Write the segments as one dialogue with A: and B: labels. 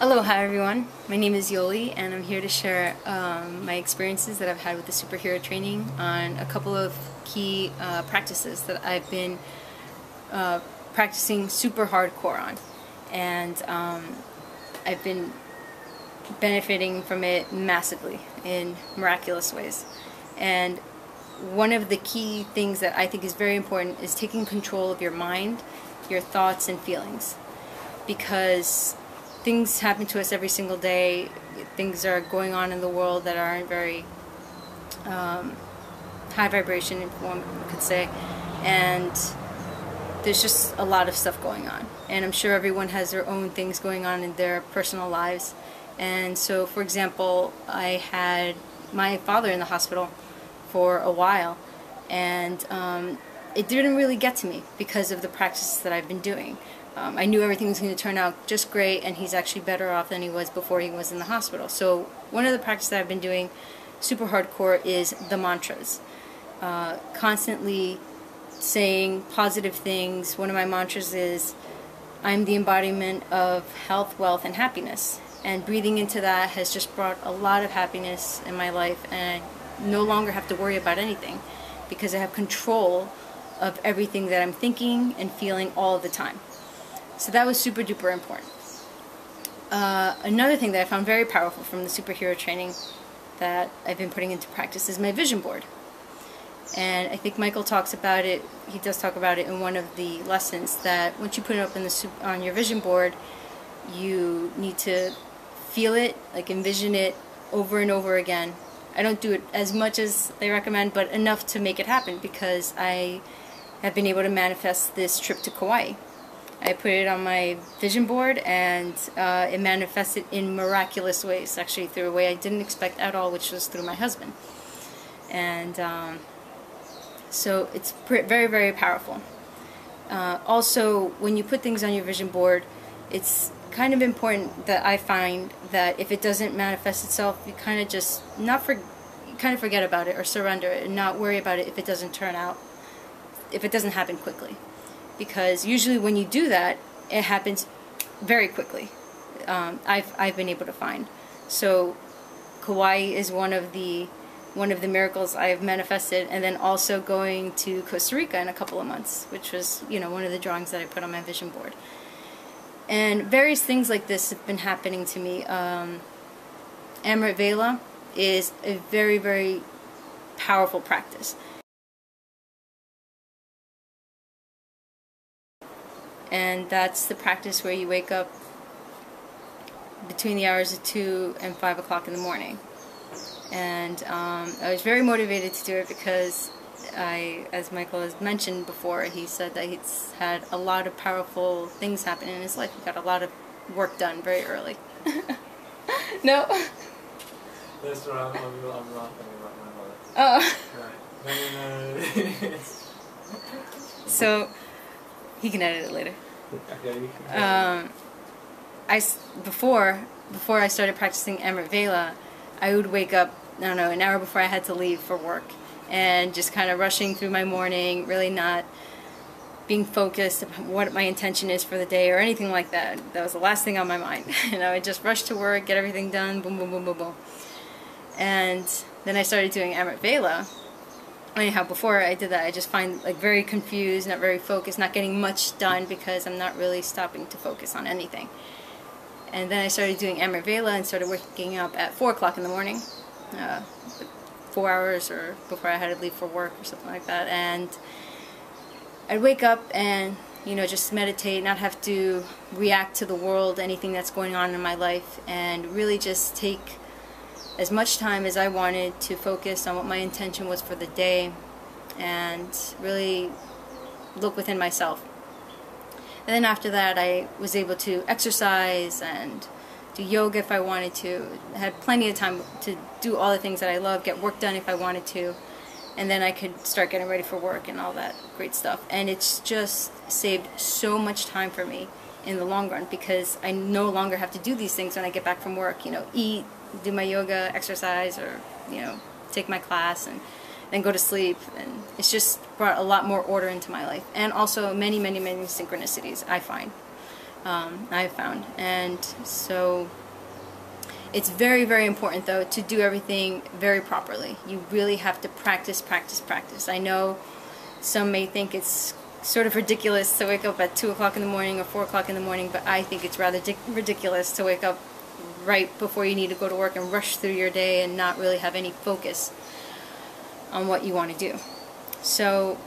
A: Aloha everyone, my name is Yoly and I'm here to share my experiences that I've had with the superhero training on a couple of key practices that I've been practicing super hardcore on, and I've been benefiting from it massively in miraculous ways. And one of the key things that I think is very important is taking control of your mind, your thoughts and feelings, because things happen to us every single day. Things are going on in the world that aren't very high vibration, if one could say, and there's just a lot of stuff going on. And I'm sure everyone has their own things going on in their personal lives. And so, for example, I had my father in the hospital for a while, and it didn't really get to me because of the practices that I've been doing. I knew everything was going to turn out just great, and he's actually better off than he was before he was in the hospital. So one of the practices that I've been doing super hardcore is the mantras. Constantly saying positive things. One of my mantras is, I'm the embodiment of health, wealth, and happiness. And breathing into that has just brought a lot of happiness in my life, and I no longer have to worry about anything because I have control of everything that I'm thinking and feeling all the time. So that was super duper important. Another thing that I found very powerful from the superhero training that I've been putting into practice is my vision board. And I think Michael talks about it, he does talk about it in one of the lessons, that once you put it up on your vision board, you need to feel it, like envision it over and over again. I don't do it as much as they recommend, but enough to make it happen, because I have been able to manifest this trip to Kauai. I put it on my vision board, and it manifested in miraculous ways, actually through a way I didn't expect at all, which was through my husband. And so it's very, very powerful. Also, when you put things on your vision board, it's kind of important that I find that if it doesn't manifest itself, you kind of just forget about it or surrender it and not worry about it if it doesn't turn out, if it doesn't happen quickly. Because usually when you do that, it happens very quickly. I've been able to find. So Kauai is one of the miracles I've manifested, and then also going to Costa Rica in a couple of months, which was, one of the drawings that I put on my vision board. And various things like this have been happening to me. Amrit Vela is a very, very powerful practice. And that's the practice where you wake up between the hours of 2 and 5 o'clock in the morning. And I was very motivated to do it because as Michael has mentioned before, he said that he's had a lot of powerful things happen in his life. He got a lot of work done very early. No?
B: That's what I'm laughing about my mother.
A: Oh.
B: Right. No.
A: So, he can edit it later.
B: Okay, you can
A: before I started practicing Amrit Vela, I would wake up, I don't know, an hour before I had to leave for work, and just kind of rushing through my morning, really not being focused on what my intention is for the day or anything like that. That was the last thing on my mind. And I would just rush to work, get everything done, boom, boom, boom, boom, boom. And then I started doing Amrit Vela. Anyhow, before I did that, I just find very confused, not very focused, not getting much done because I'm not really stopping to focus on anything. And then I started doing Amrit Vela and started waking up at 4 o'clock in the morning, 4 hours or before I had to leave for work or something like that. And I'd wake up and, just meditate, not have to react to the world, anything that's going on in my life, and really just take as much time as I wanted to focus on what my intention was for the day and really look within myself. And then after that, I was able to exercise and do yoga if I wanted to. I had plenty of time to do all the things that I love, get work done if I wanted to, and then I could start getting ready for work and all that great stuff. And it's just saved so much time for me in the long run, because I no longer have to do these things when I get back from work, eat, do my yoga, exercise, or take my class and then go to sleep. And it's just brought a lot more order into my life, and also many, many, many synchronicities, I find. I've found. And so it's very, very important, though, to do everything very properly. You really have to practice, practice, practice. I know some may think it's sort of ridiculous to wake up at 2 o'clock in the morning or 4 o'clock in the morning, but I think it's rather ridiculous to wake up right before you need to go to work and rush through your day and not really have any focus on what you want to do. So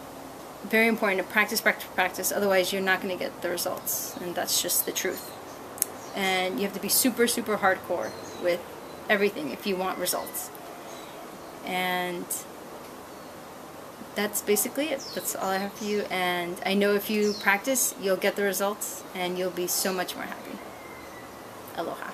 A: very important to practice, practice, practice, otherwise you're not going to get the results, and that's just the truth. And you have to be super, super hardcore with everything if you want results. And that's basically it. That's all I have for you. And I know if you practice, you'll get the results and you'll be so much more happy. Aloha.